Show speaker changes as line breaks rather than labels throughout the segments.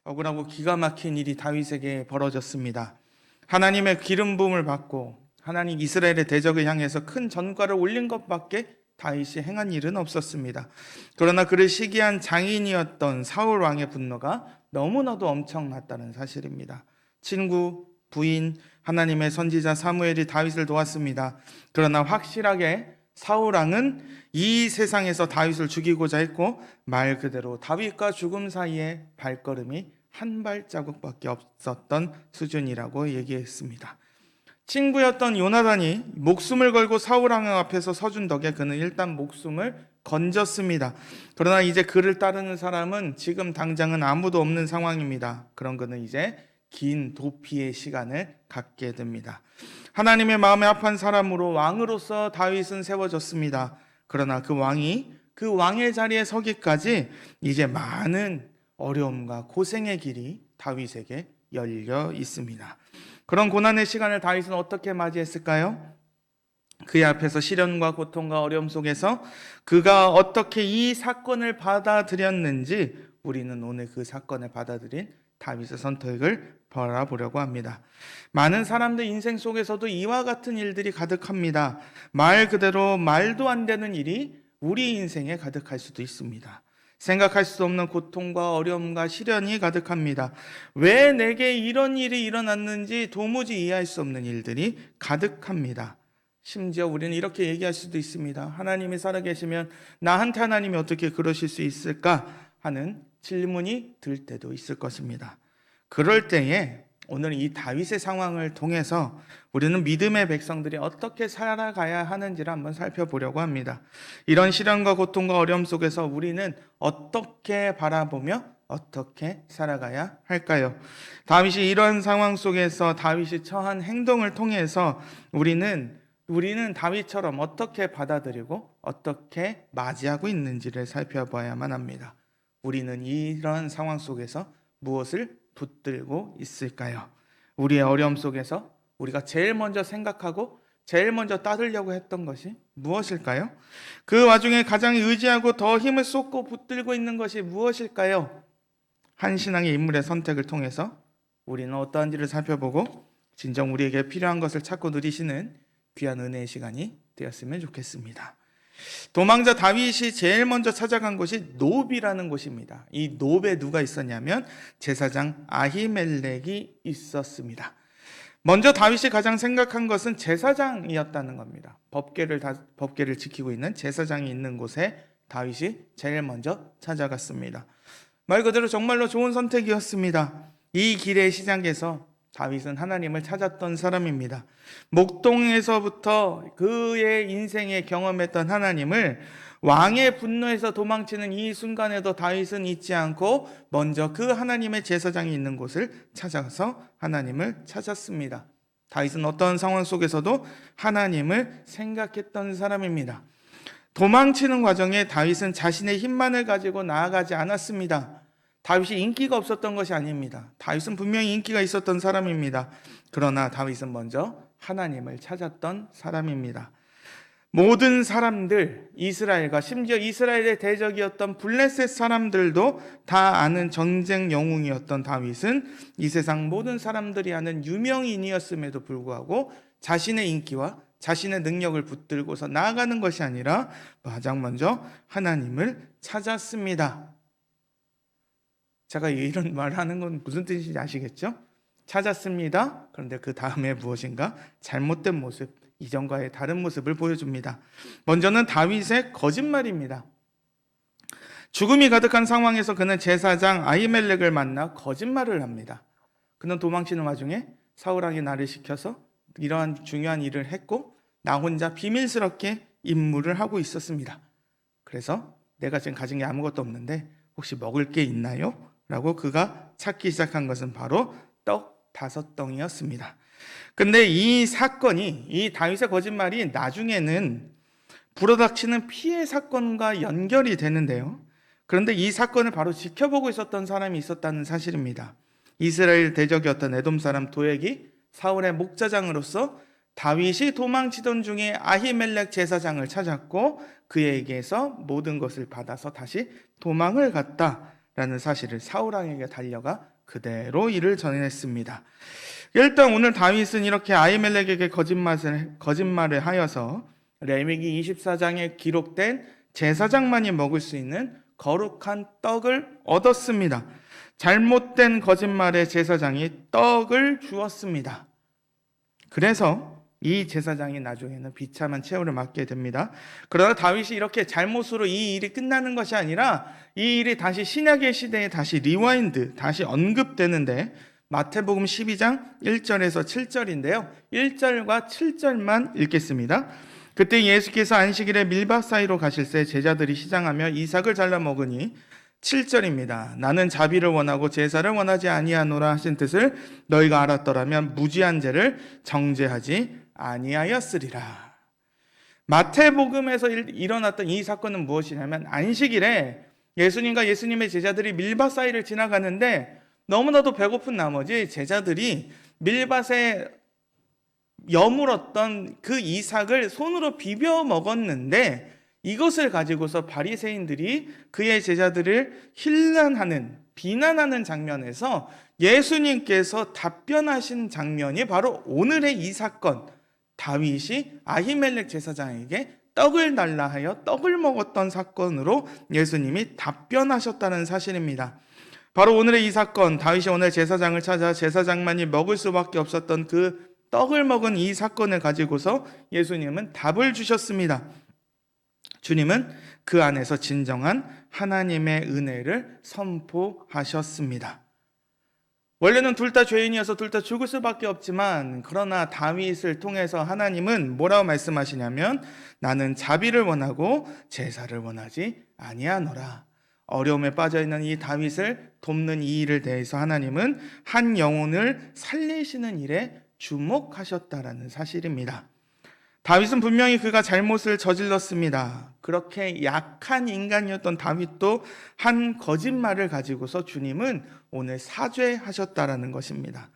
억울하고 기가 막힌 일이 다윗에게 벌어졌습니다. 하나님의 기름 부음을 받고 하나님 이스라엘의 대적을 향해서 큰 전과를 올린 것밖에 다윗이 행한 일은 없었습니다. 그러나 그를 시기한 장인이었던 사울 왕의 분노가 너무나도 엄청났다는 사실입니다. 친구, 부인, 하나님의 선지자 사무엘이 다윗을 도왔습니다. 그러나 확실하게 사울 왕은 이 세상에서 다윗을 죽이고자 했고 말 그대로 다윗과 죽음 사이에 발걸음이 한 발자국밖에 없었던 수준이라고 얘기했습니다. 친구였던 요나단이 목숨을 걸고 사울 왕 앞에서 서준 덕에 그는 일단 목숨을 건졌습니다. 그러나 이제 그를 따르는 사람은 지금 당장은 아무도 없는 상황입니다. 그런 그는 이제 긴 도피의 시간을 갖게 됩니다. 하나님의 마음에 합한 사람으로 왕으로서 다윗은 세워졌습니다. 그러나 그 왕의 자리에 서기까지 이제 많은 어려움과 고생의 길이 다윗에게 열려 있습니다. 그런 고난의 시간을 다윗은 어떻게 맞이했을까요? 그의 앞에서 시련과 고통과 어려움 속에서 그가 어떻게 이 사건을 받아들였는지 우리는 오늘 그 사건을 받아들인 다윗의 선택을 바라보려고 합니다. 많은 사람들 인생 속에서도 이와 같은 일들이 가득합니다. 말 그대로 말도 안 되는 일이 우리 인생에 가득할 수도 있습니다. 생각할 수 없는 고통과 어려움과 시련이 가득합니다. 왜 내게 이런 일이 일어났는지 도무지 이해할 수 없는 일들이 가득합니다. 심지어 우리는 이렇게 얘기할 수도 있습니다. 하나님이 살아계시면 나한테 하나님이 어떻게 그러실 수 있을까 하는 질문이 들 때도 있을 것입니다. 그럴 때에 오늘 이 다윗의 상황을 통해서 우리는 믿음의 백성들이 어떻게 살아가야 하는지를 한번 살펴보려고 합니다. 이런 시련과 고통과 어려움 속에서 우리는 어떻게 바라보며 어떻게 살아가야 할까요? 다윗이 이런 상황 속에서 다윗이 처한 행동을 통해서 우리는 다윗처럼 어떻게 받아들이고 어떻게 맞이하고 있는지를 살펴봐야만 합니다. 우리는 이런 상황 속에서 무엇을 붙들고 있을까요? 우리의 어려움 속에서 우리가 제일 먼저 생각하고 제일 먼저 따르려고 했던 것이 무엇일까요? 그 와중에 가장 의지하고 더 힘을 쏟고 붙들고 있는 것이 무엇일까요? 한 신앙의 인물의 선택을 통해서 우리는 어떠한지를 살펴보고 진정 우리에게 필요한 것을 찾고 누리시는 귀한 은혜의 시간이 되었으면 좋겠습니다. 도망자 다윗이 제일 먼저 찾아간 곳이 노비라는 곳입니다. 이 노베에 누가 있었냐면 제사장 아히멜렉이 있었습니다. 먼저 다윗이 가장 생각한 것은 제사장이었다는 겁니다. 법궤를 지키고 있는 제사장이 있는 곳에 다윗이 제일 먼저 찾아갔습니다. 말 그대로 정말로 좋은 선택이었습니다. 이 길의 시작에서 다윗은 하나님을 찾았던 사람입니다. 목동에서부터 그의 인생에 경험했던 하나님을 왕의 분노에서 도망치는 이 순간에도 다윗은 잊지 않고 먼저 그 하나님의 제사장이 있는 곳을 찾아가서 하나님을 찾았습니다. 다윗은 어떤 상황 속에서도 하나님을 생각했던 사람입니다. 도망치는 과정에 다윗은 자신의 힘만을 가지고 나아가지 않았습니다. 다윗이 인기가 없었던 것이 아닙니다. 다윗은 분명히 인기가 있었던 사람입니다. 그러나 다윗은 먼저 하나님을 찾았던 사람입니다. 모든 사람들, 이스라엘과 심지어 이스라엘의 대적이었던 블레셋 사람들도 다 아는 전쟁 영웅이었던 다윗은 이 세상 모든 사람들이 아는 유명인이었음에도 불구하고 자신의 인기와 자신의 능력을 붙들고서 나아가는 것이 아니라 가장 먼저 하나님을 찾았습니다. 제가 이런 말을 하는 건 무슨 뜻인지 아시겠죠? 찾았습니다. 그런데 그 다음에 무엇인가 잘못된 모습, 이전과의 다른 모습을 보여줍니다. 먼저는 다윗의 거짓말입니다. 죽음이 가득한 상황에서 그는 제사장 아히멜렉을 만나 거짓말을 합니다. 그는 도망치는 와중에 사울왕이 나를 시켜서 이러한 중요한 일을 했고 나 혼자 비밀스럽게 임무를 하고 있었습니다. 그래서 내가 지금 가진 게 아무것도 없는데 혹시 먹을 게 있나요? 라고 그가 찾기 시작한 것은 바로 떡 5덩이였습니다. 근데 이 사건이, 이 다윗의 거짓말이 나중에는 불어닥치는 피해 사건과 연결이 되는데요. 그런데 이 사건을 바로 지켜보고 있었던 사람이 있었다는 사실입니다. 이스라엘 대적이었던 에돔 사람 도액이 사울의 목자장으로서 다윗이 도망치던 중에 아히멜렉 제사장을 찾았고 그에게서 모든 것을 받아서 다시 도망을 갔다라는 사실을 사울 왕에게 달려가 그대로 이를 전했습니다. 일단 오늘 다윗은 이렇게 아히멜렉에게 거짓말을 하여서 레위기 24장에 기록된 제사장만이 먹을 수 있는 거룩한 떡을 얻었습니다. 잘못된 거짓말에 제사장이 떡을 주었습니다. 그래서 이 제사장이 나중에는 비참한 최후를 맞게 됩니다. 그러나 다윗이 이렇게 잘못으로 이 일이 끝나는 것이 아니라 이 일이 다시 신약의 시대에 다시 다시 언급되는데 마태복음 12장 1절에서 7절인데요. 1절과 7절만 읽겠습니다. 그때 예수께서 안식일에 밀밭 사이로 가실새 제자들이 시장하며 이삭을 잘라 먹으니 7절입니다. 나는 자비를 원하고 제사를 원하지 아니하노라 하신 뜻을 너희가 알았더라면 무지한 죄를 정죄하지 아니하였으리라. 마태복음에서 일어났던 이 사건은 무엇이냐면 안식일에 예수님과 예수님의 제자들이 밀밭 사이를 지나가는데 너무나도 배고픈 나머지 제자들이 밀밭에 여물었던 그 이삭을 손으로 비벼 먹었는데 이것을 가지고서 바리새인들이 그의 제자들을 비난하는 장면에서 예수님께서 답변하신 장면이 바로 오늘의 이 사건, 다윗이 아히멜렉 제사장에게 떡을 달라 하여 떡을 먹었던 사건으로 예수님이 답변하셨다는 사실입니다. 바로 오늘의 이 사건, 다윗이 오늘 제사장을 찾아 제사장만이 먹을 수밖에 없었던 그 떡을 먹은 이 사건을 가지고서 예수님은 답을 주셨습니다. 주님은 그 안에서 진정한 하나님의 은혜를 선포하셨습니다. 원래는 둘 다 죄인이어서 둘 다 죽을 수밖에 없지만 그러나 다윗을 통해서 하나님은 뭐라고 말씀하시냐면 나는 자비를 원하고 제사를 원하지 아니하노라. 어려움에 빠져있는 이 다윗을 돕는 이 일을 대해서 하나님은 한 영혼을 살리시는 일에 주목하셨다라는 사실입니다. 다윗은 분명히 그가 잘못을 저질렀습니다. 그렇게 약한 인간이었던 다윗도 한 거짓말을 가지고서 주님은 오늘 사죄하셨다라는 것입니다.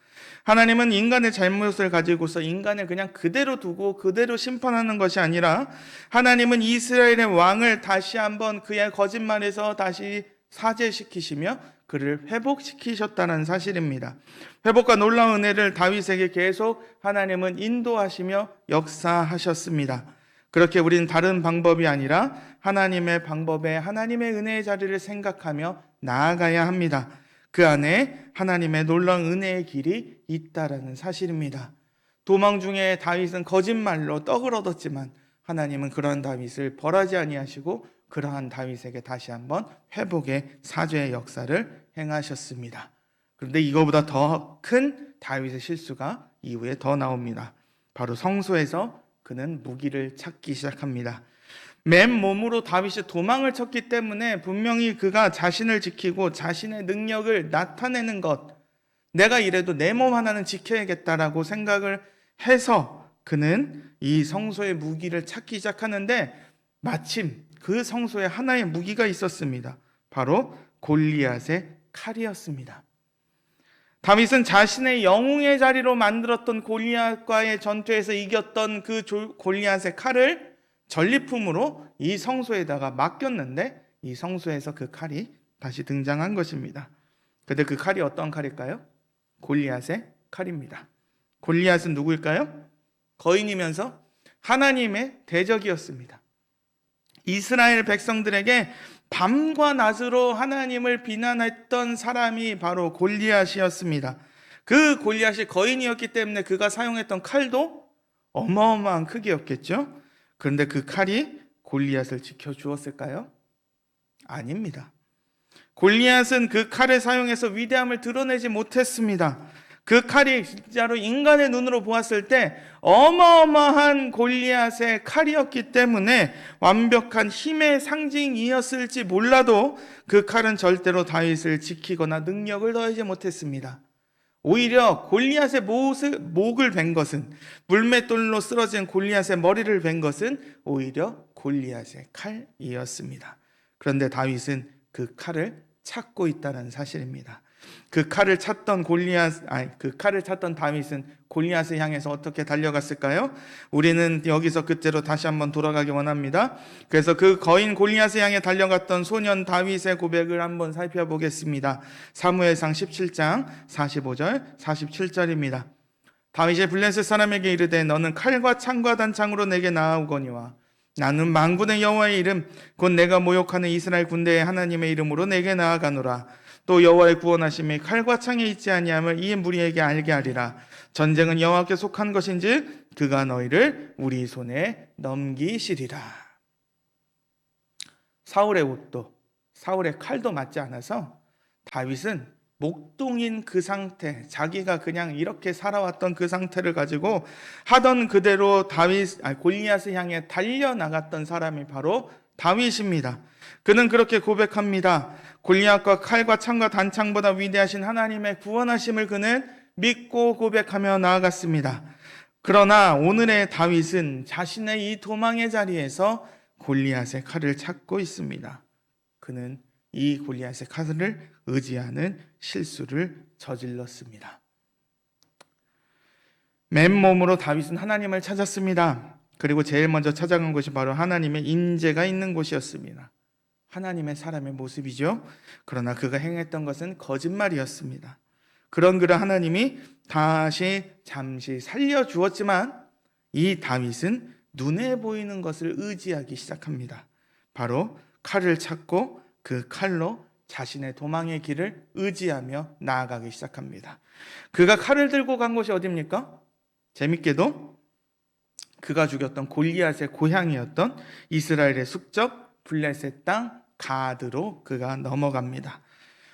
하나님은 인간의 잘못을 가지고서 인간을 그냥 그대로 두고 그대로 심판하는 것이 아니라 하나님은 이스라엘의 왕을 다시 한번 그의 거짓말에서 다시 사죄시키시며 그를 회복시키셨다는 사실입니다. 회복과 놀라운 은혜를 다윗에게 계속 하나님은 인도하시며 역사하셨습니다. 그렇게 우리는 다른 방법이 아니라 하나님의 방법에 하나님의 은혜의 자리를 생각하며 나아가야 합니다. 그 안에 하나님의 놀라운 은혜의 길이 있다라는 사실입니다. 도망 중에 다윗은 거짓말로 떡을 얻었지만 하나님은 그러한 다윗을 벌하지 아니하시고 그러한 다윗에게 다시 한번 회복의 사죄의 역사를 행하셨습니다. 그런데 이거보다 더 큰 다윗의 실수가 이후에 더 나옵니다. 바로 성소에서 그는 무기를 찾기 시작합니다. 맨몸으로 다윗이 도망을 쳤기 때문에 분명히 그가 자신을 지키고 자신의 능력을 나타내는 것, 내가 이래도 내 몸 하나는 지켜야겠다라고 생각을 해서 그는 이 성소의 무기를 찾기 시작하는데 마침 그 성소에 하나의 무기가 있었습니다. 바로 골리앗의 칼이었습니다. 다윗은 자신의 영웅의 자리로 만들었던 골리앗과의 전투에서 이겼던 그 골리앗의 칼을 전리품으로 이 성소에다가 맡겼는데 이 성소에서 그 칼이 다시 등장한 것입니다. 그런데 그 칼이 어떤 칼일까요? 골리앗의 칼입니다. 골리앗은 누구일까요? 거인이면서 하나님의 대적이었습니다. 이스라엘 백성들에게 밤과 낮으로 하나님을 비난했던 사람이 바로 골리앗이었습니다. 그 골리앗이 거인이었기 때문에 그가 사용했던 칼도 어마어마한 크기였겠죠. 그런데 그 칼이 골리앗을 지켜주었을까요? 아닙니다. 골리앗은 그 칼을 사용해서 위대함을 드러내지 못했습니다. 그 칼이 진짜로 인간의 눈으로 보았을 때 어마어마한 골리앗의 칼이었기 때문에 완벽한 힘의 상징이었을지 몰라도 그 칼은 절대로 다윗을 지키거나 능력을 더하지 못했습니다. 오히려 골리앗의 목을 벤 것은, 물맷돌로 쓰러진 골리앗의 머리를 벤 것은 오히려 골리앗의 칼이었습니다. 그런데 다윗은 그 칼을 찾고 있다는 사실입니다. 그 칼을 찾던 다윗은 골리앗을 향해서 어떻게 달려갔을까요? 우리는 여기서 그때로 다시 한번 돌아가기 원합니다. 그래서 그 거인 골리앗을 향해 달려갔던 소년 다윗의 고백을 한번 살펴보겠습니다. 사무엘상 17장 45절 47절입니다. 다윗이 블레셋 사람에게 이르되 너는 칼과 창과 단창으로 내게 나아오거니와 나는 만군의 여호와의 이름 곧 내가 모욕하는 이스라엘 군대의 하나님의 이름으로 내게 나아가노라. 또 여호와의 구원하심이 칼과 창에 있지 아니함을 이 무리에게 알게 하리라. 전쟁은 여호와께 속한 것인지 그가 너희를 우리 손에 넘기시리라. 사울의 옷도 사울의 칼도 맞지 않아서 다윗은 목동인 그 상태, 자기가 그냥 이렇게 살아왔던 그 상태를 가지고 하던 그대로 골리앗을 향해 달려나갔던 사람이 바로 다윗입니다. 그는 그렇게 고백합니다. 골리앗과 칼과 창과 단창보다 위대하신 하나님의 구원하심을 그는 믿고 고백하며 나아갔습니다. 그러나 오늘의 다윗은 자신의 이 도망의 자리에서 골리앗의 칼을 찾고 있습니다. 그는 이 골리앗의 칼을 의지하는 실수를 저질렀습니다. 맨몸으로 다윗은 하나님을 찾았습니다. 그리고 제일 먼저 찾아간 곳이 바로 하나님의 임재가 있는 곳이었습니다. 하나님의 사람의 모습이죠. 그러나 그가 행했던 것은 거짓말이었습니다. 그런 그를 하나님이 다시 잠시 살려주었지만 이 다윗은 눈에 보이는 것을 의지하기 시작합니다. 바로 칼을 찾고 그 칼로 자신의 도망의 길을 의지하며 나아가기 시작합니다. 그가 칼을 들고 간 곳이 어디입니까? 재밌게도 그가 죽였던 골리앗의 고향이었던 이스라엘의 숙적 블레셋 땅 가드로 그가 넘어갑니다.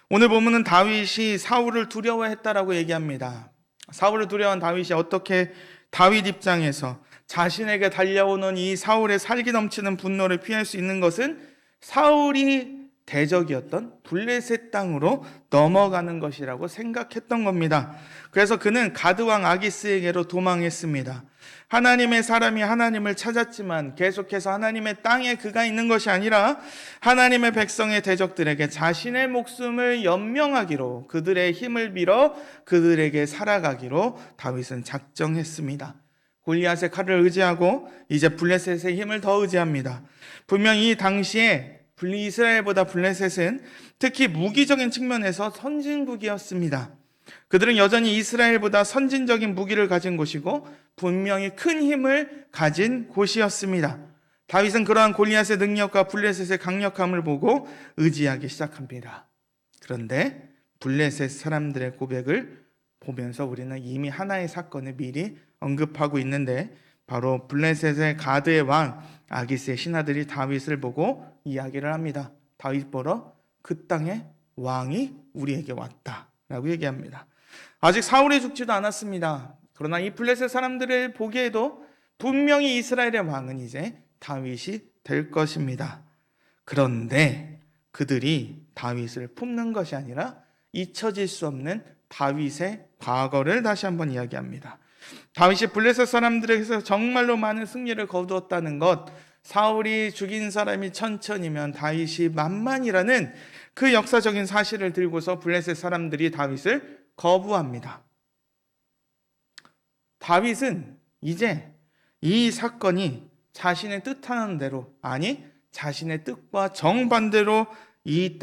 오늘 본문은 다윗이 사울을 두려워했다라고 얘기합니다. 사울을 두려워한 다윗이 어떻게 다윗 입장에서 자신에게 달려오는 이 사울의 살기 넘치는 분노를 피할 수 있는 것은 사울이 대적이었던 블레셋 땅으로 넘어가는 것이라고 생각했던 겁니다. 그래서 그는 가드왕 아기스에게로 도망했습니다. 하나님의 사람이 하나님을 찾았지만 계속해서 하나님의 땅에 그가 있는 것이 아니라 하나님의 백성의 대적들에게 자신의 목숨을 연명하기로, 그들의 힘을 빌어 그들에게 살아가기로 다윗은 작정했습니다. 골리앗의 칼을 의지하고 이제 블레셋의 힘을 더 의지합니다. 분명히 이 당시에 이스라엘보다 블레셋은 특히 무기적인 측면에서 선진국이었습니다. 그들은 여전히 이스라엘보다 선진적인 무기를 가진 곳이고 분명히 큰 힘을 가진 곳이었습니다. 다윗은 그러한 골리앗의 능력과 블레셋의 강력함을 보고 의지하기 시작합니다. 그런데 블레셋 사람들의 고백을 보면서 우리는 이미 하나의 사건을 미리 언급하고 있는데 바로 블레셋의 가드의 왕 아기스의 신하들이 다윗을 보고 이야기를 합니다. 다윗 보러 그 땅에 왕이 우리에게 왔다라고 얘기합니다. 아직 사울이 죽지도 않았습니다. 그러나 이 블레셋 사람들을 보기에도 분명히 이스라엘의 왕은 이제 다윗이 될 것입니다. 그런데 그들이 다윗을 품는 것이 아니라 잊혀질 수 없는 다윗의 과거를 다시 한번 이야기합니다. 다윗이 블레셋 사람들에게서 정말로 많은 승리를 거두었다는 것, 사울이 죽인 사람이 1000이면 다윗이 10,000이라는 그 역사적인 사실을 들고서 블레셋 사람들이 다윗을 거부합니다. 다윗은 이제 이 사건이 자신의 뜻하는 대로, 아니 자신의 뜻과 정반대로 이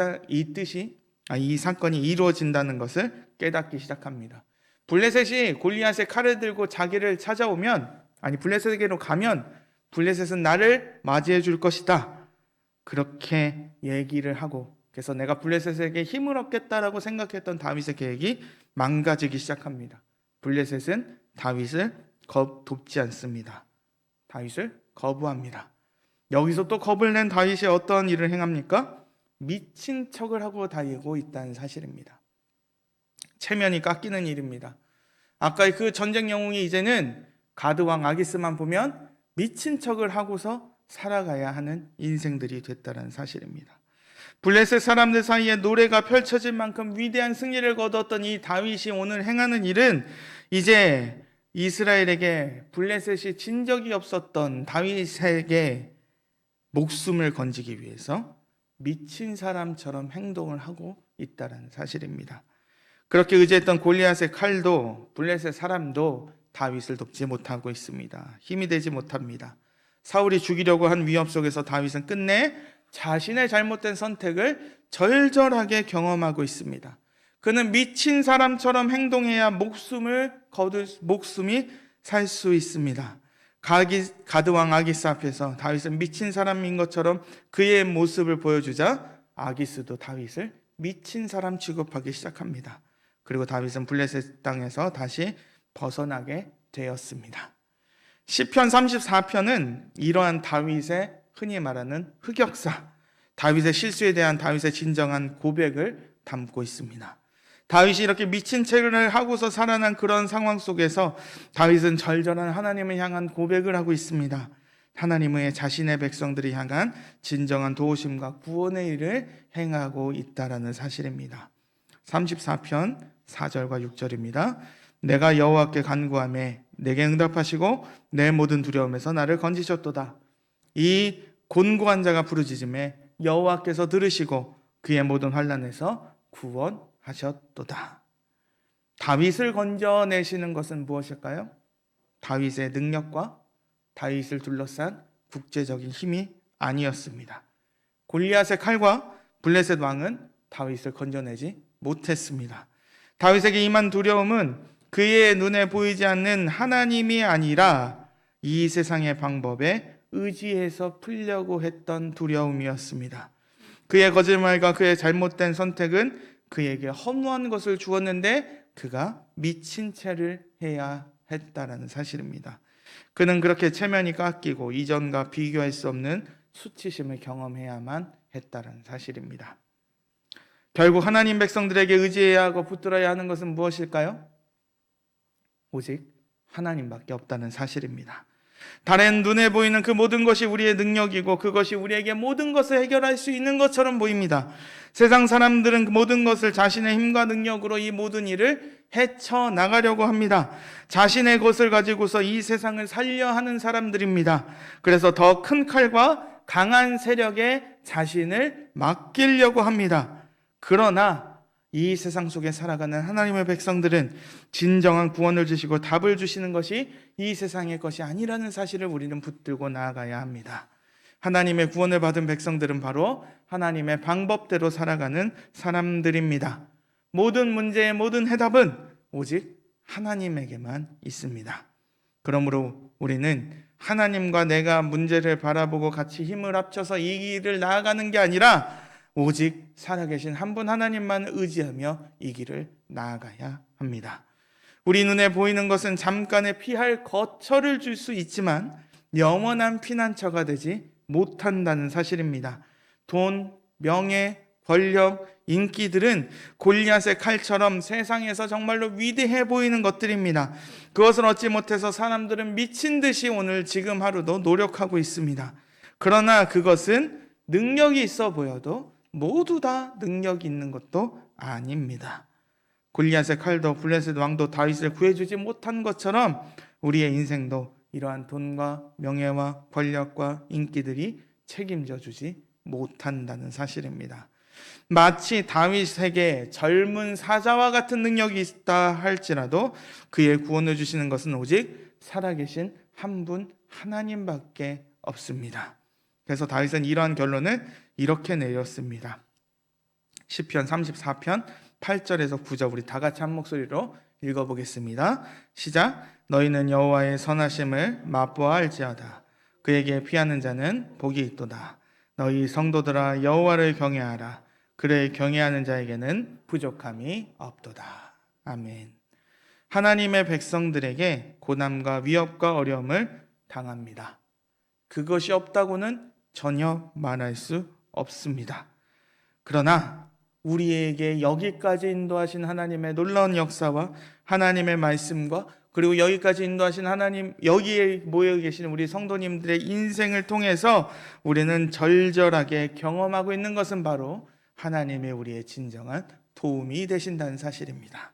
사건이 이루어진다는 것을 깨닫기 시작합니다. 블레셋이 골리앗의 칼을 들고 자기를 찾아오면, 블레셋에게로 가면 블레셋은 나를 맞이해 줄 것이다. 그렇게 얘기를 하고, 그래서 내가 블레셋에게 힘을 얻겠다라고 생각했던 다윗의 계획이 망가지기 시작합니다. 블레셋은 다윗을 돕지 않습니다. 다윗을 거부합니다. 여기서 또 겁을 낸 다윗이 어떤 일을 행합니까? 미친 척을 하고 다니고 있다는 사실입니다. 체면이 깎이는 일입니다. 아까 그 전쟁 영웅이 이제는 가드왕 아기스만 보면 미친 척을 하고서 살아가야 하는 인생들이 됐다는 사실입니다. 블레셋 사람들 사이에 노래가 펼쳐질 만큼 위대한 승리를 거두었던 이 다윗이 오늘 행하는 일은 이제 이스라엘에게 블레셋이 진 적이 없었던 다윗에게 목숨을 건지기 위해서 미친 사람처럼 행동을 하고 있다는 사실입니다. 그렇게 의지했던 골리앗의 칼도 블레셋 사람도 다윗을 돕지 못하고 있습니다. 힘이 되지 못합니다. 사울이 죽이려고 한 위협 속에서 다윗은 끝내 자신의 잘못된 선택을 절절하게 경험하고 있습니다. 그는 미친 사람처럼 행동해야 목숨이 살 수 있습니다. 가드왕 아기스 앞에서 다윗은 미친 사람인 것처럼 그의 모습을 보여주자 아기스도 다윗을 미친 사람 취급하기 시작합니다. 그리고 다윗은 블레셋 땅에서 다시 벗어나게 되었습니다. 시편 34편은 이러한 다윗의 흔히 말하는 흑역사, 다윗의 실수에 대한 다윗의 진정한 고백을 담고 있습니다. 다윗이 이렇게 미친 채를 하고서 살아난 그런 상황 속에서 다윗은 절절한 하나님을 향한 고백을 하고 있습니다. 하나님의 자신의 백성들이 향한 진정한 도우심과 구원의 일을 행하고 있다라는 사실입니다. 34편 4절과 6절입니다. 내가 여호와께 간구하매 내게 응답하시고 내 모든 두려움에서 나를 건지셨도다. 이 곤고한 자가 부르짖음에 여호와께서 들으시고 그의 모든 환난에서 구원하셨도다. 다윗을 건져내시는 것은 무엇일까요? 다윗의 능력과 다윗을 둘러싼 국제적인 힘이 아니었습니다. 골리앗의 칼과 블레셋 왕은 다윗을 건져내지 못했습니다. 다윗에게 임한 두려움은 그의 눈에 보이지 않는 하나님이 아니라 이 세상의 방법에 의지해서 풀려고 했던 두려움이었습니다. 그의 거짓말과 그의 잘못된 선택은 그에게 허무한 것을 주었는데 그가 미친 채를 해야 했다라는 사실입니다. 그는 그렇게 체면이 깎이고 이전과 비교할 수 없는 수치심을 경험해야만 했다라는 사실입니다. 결국 하나님 백성들에게 의지해야 하고 붙들어야 하는 것은 무엇일까요? 오직 하나님밖에 없다는 사실입니다. 다른 눈에 보이는 그 모든 것이 우리의 능력이고 그것이 우리에게 모든 것을 해결할 수 있는 것처럼 보입니다. 세상 사람들은 모든 것을 자신의 힘과 능력으로 이 모든 일을 헤쳐나가려고 합니다. 자신의 것을 가지고서 이 세상을 살려 하는 사람들입니다. 그래서 더 큰 칼과 강한 세력에 자신을 맡기려고 합니다. 그러나 이 세상 속에 살아가는 하나님의 백성들은 진정한 구원을 주시고 답을 주시는 것이 이 세상의 것이 아니라는 사실을 우리는 붙들고 나아가야 합니다. 하나님의 구원을 받은 백성들은 바로 하나님의 방법대로 살아가는 사람들입니다. 모든 문제의 모든 해답은 오직 하나님에게만 있습니다. 그러므로 우리는 하나님과 내가 문제를 바라보고 같이 힘을 합쳐서 이 길을 나아가는 게 아니라 오직 살아계신 한 분 하나님만 의지하며 이 길을 나아가야 합니다. 우리 눈에 보이는 것은 잠깐의 피할 거처를 줄 수 있지만 영원한 피난처가 되지 못한다는 사실입니다. 돈, 명예, 권력, 인기들은 골리앗의 칼처럼 세상에서 정말로 위대해 보이는 것들입니다. 그것을 얻지 못해서 사람들은 미친 듯이 오늘 지금 하루도 노력하고 있습니다. 그러나 그것은 능력이 있어 보여도 모두 다 능력이 있는 것도 아닙니다. 골리앗의 칼도 블레셋 왕도 다윗을 구해주지 못한 것처럼 우리의 인생도 이러한 돈과 명예와 권력과 인기들이 책임져 주지 못한다는 사실입니다. 마치 다윗에게 젊은 사자와 같은 능력이 있다 할지라도 그의 구원을 주시는 것은 오직 살아계신 한 분 하나님밖에 없습니다. 그래서 다윗은 이러한 결론을 이렇게 내렸습니다. 시편 34편 8절에서 9절 우리 다 같이 한 목소리로 읽어보겠습니다. 시작. 너희는 여호와의 선하심을 맛보아 알지어다. 그에게 피하는 자는 복이 있도다. 너희 성도들아 여호와를 경외하라. 그를 경외하는 자에게는 부족함이 없도다. 아멘. 하나님의 백성들에게 고난과 위협과 어려움을 당합니다. 그것이 없다고는 전혀 말할 수 없습니다. 그러나 우리에게 여기까지 인도하신 하나님의 놀라운 역사와 하나님의 말씀과 그리고 여기까지 인도하신 하나님, 여기에 모여 계신 우리 성도님들의 인생을 통해서 우리는 절절하게 경험하고 있는 것은 바로 하나님의 우리의 진정한 도움이 되신다는 사실입니다.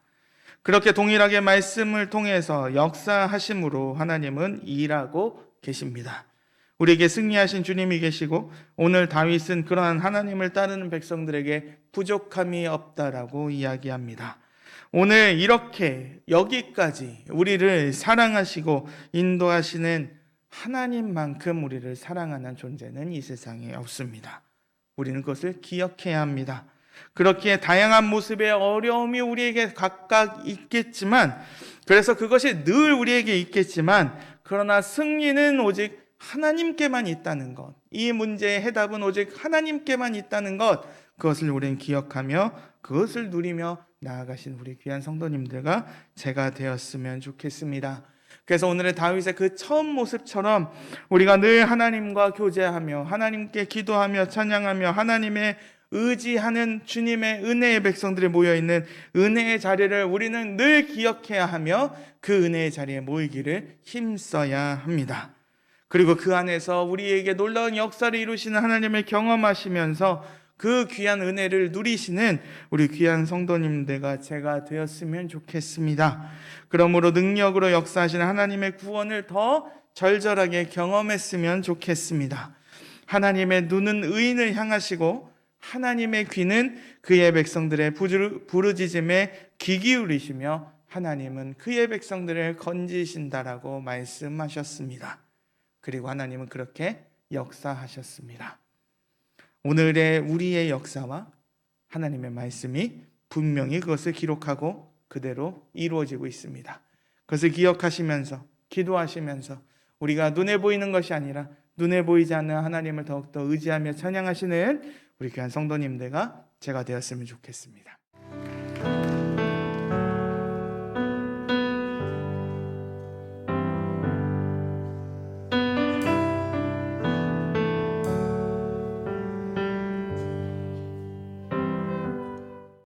그렇게 동일하게 말씀을 통해서 역사하심으로 하나님은 일하고 계십니다. 우리에게 승리하신 주님이 계시고 오늘 다윗은 그러한 하나님을 따르는 백성들에게 부족함이 없다라고 이야기합니다. 오늘 이렇게 여기까지 우리를 사랑하시고 인도하시는 하나님만큼 우리를 사랑하는 존재는 이 세상에 없습니다. 우리는 그것을 기억해야 합니다. 그렇기에 다양한 모습의 어려움이 우리에게 각각 있겠지만, 그래서 그것이 늘 우리에게 있겠지만, 그러나 승리는 오직 하나님께만 있다는 것, 이 문제의 해답은 오직 하나님께만 있다는 것, 그것을 우리는 기억하며 그것을 누리며 나아가신 우리 귀한 성도님들과 제가 되었으면 좋겠습니다. 그래서 오늘의 다윗의 그 처음 모습처럼 우리가 늘 하나님과 교제하며 하나님께 기도하며 찬양하며 하나님의 의지하는 주님의 은혜의 백성들이 모여있는 은혜의 자리를 우리는 늘 기억해야 하며 그 은혜의 자리에 모이기를 힘써야 합니다. 그리고 그 안에서 우리에게 놀라운 역사를 이루시는 하나님을 경험하시면서 그 귀한 은혜를 누리시는 우리 귀한 성도님들과 제가 되었으면 좋겠습니다. 그러므로 능력으로 역사하시는 하나님의 구원을 더 절절하게 경험했으면 좋겠습니다. 하나님의 눈은 의인을 향하시고 하나님의 귀는 그의 백성들의 부르짖음에 귀 기울이시며 하나님은 그의 백성들을 건지신다라고 말씀하셨습니다. 그리고 하나님은 그렇게 역사하셨습니다. 오늘의 우리의 역사와 하나님의 말씀이 분명히 그것을 기록하고 그대로 이루어지고 있습니다. 그것을 기억하시면서 기도하시면서 우리가 눈에 보이는 것이 아니라 눈에 보이지 않는 하나님을 더욱더 의지하며 찬양하시는 우리 귀한 성도님들과 제가 되었으면 좋겠습니다.